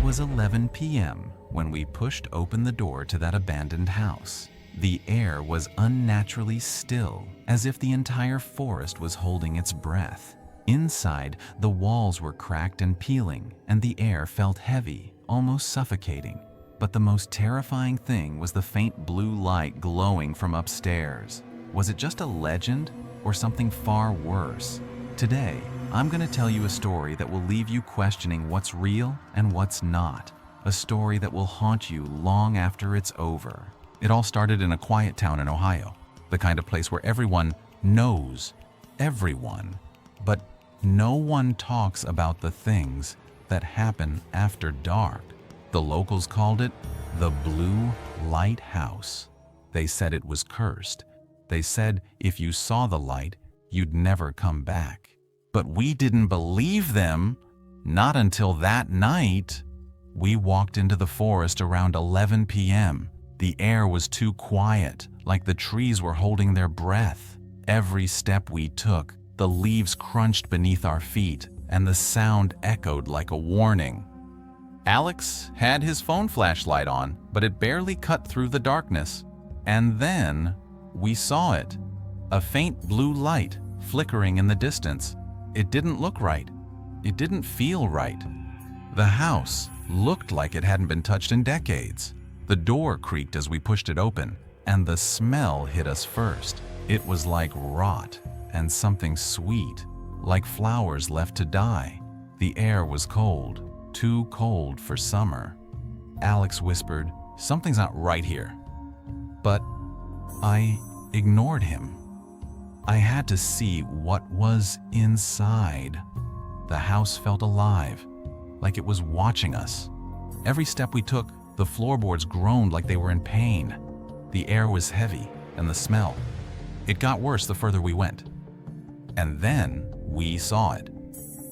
was 11 p.m. when we pushed open the door to that abandoned house. The air was unnaturally still, as if the entire forest was holding its breath. Inside, the walls were cracked and peeling, and the air felt heavy, almost suffocating. But the most terrifying thing was the faint blue light glowing from upstairs. Was it just a legend or something far worse? Today, I'm going to tell you a story that will leave you questioning what's real and what's not. A story that will haunt you long after it's over. It all started in a quiet town in Ohio, the kind of place where everyone knows everyone, but no one talks about the things that happen after dark. The locals called it the Blue Lighthouse. They said it was cursed. They said if you saw the light, you'd never come back. But we didn't believe them, not until that night. We walked into the forest around 11 p.m. The air was too quiet, like the trees were holding their breath. Every step we took, the leaves crunched beneath our feet, and the sound echoed like a warning. Alex had his phone flashlight on, but it barely cut through the darkness. And then we saw it. A faint blue light flickering in the distance. It didn't look right. It didn't feel right. The house looked like it hadn't been touched in decades. The door creaked as we pushed it open, and the smell hit us first. It was like rot and something sweet, like flowers left to die. The air was cold, too cold for summer. Alex whispered, "Something's not right here." But I ignored him. I had to see what was inside. The house felt alive, like it was watching us. Every step we took, the floorboards groaned like they were in pain. The air was heavy, and the smell. It got worse the further we went. And then we saw it.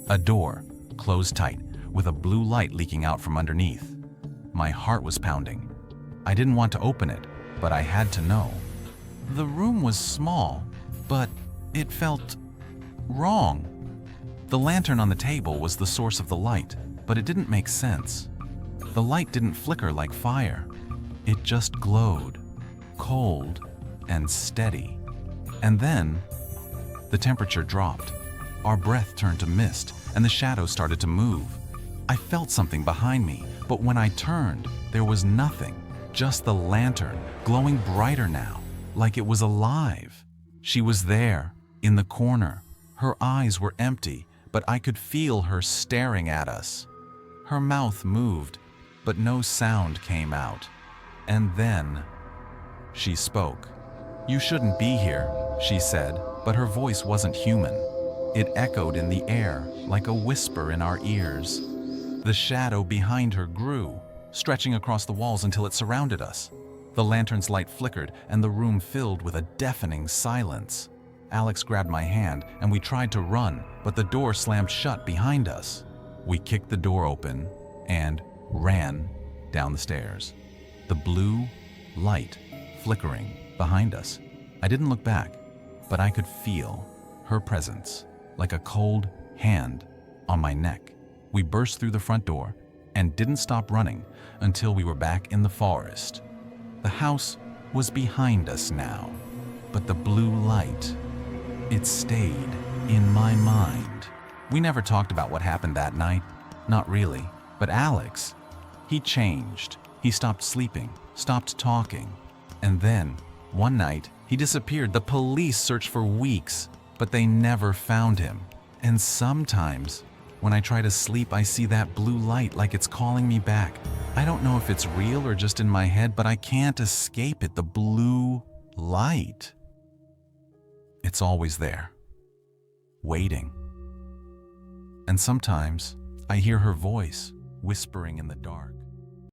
A door, closed tight, with a blue light leaking out from underneath. My heart was pounding. I didn't want to open it, but I had to know. The room was small, but it felt wrong. The lantern on the table was the source of the light, but it didn't make sense. The light didn't flicker like fire. It just glowed, cold and steady. And then the temperature dropped. Our breath turned to mist, and the shadows started to move. I felt something behind me, but when I turned, there was nothing, just the lantern, glowing brighter now, like it was alive. She was there, in the corner. Her eyes were empty, but I could feel her staring at us. Her mouth moved, but no sound came out. And then she spoke. "You shouldn't be here," she said, but her voice wasn't human. It echoed in the air like a whisper in our ears. The shadow behind her grew, stretching across the walls until it surrounded us. The lantern's light flickered, and the room filled with a deafening silence. Alex grabbed my hand, and we tried to run, but the door slammed shut behind us. We kicked the door open and ran down the stairs. The blue light flickering behind us. I didn't look back, but I could feel her presence, like a cold hand on my neck. We burst through the front door and didn't stop running until we were back in the forest. The house was behind us now, but the blue light, it stayed in my mind. We never talked about what happened that night. Not really. But Alex, he changed. He stopped sleeping, stopped talking. And then, one night, he disappeared. The police searched for weeks, but they never found him. And sometimes, when I try to sleep, I see that blue light like it's calling me back. I don't know if it's real or just in my head, but I can't escape it. The blue light. It's always there, waiting. And sometimes I hear her voice whispering in the dark.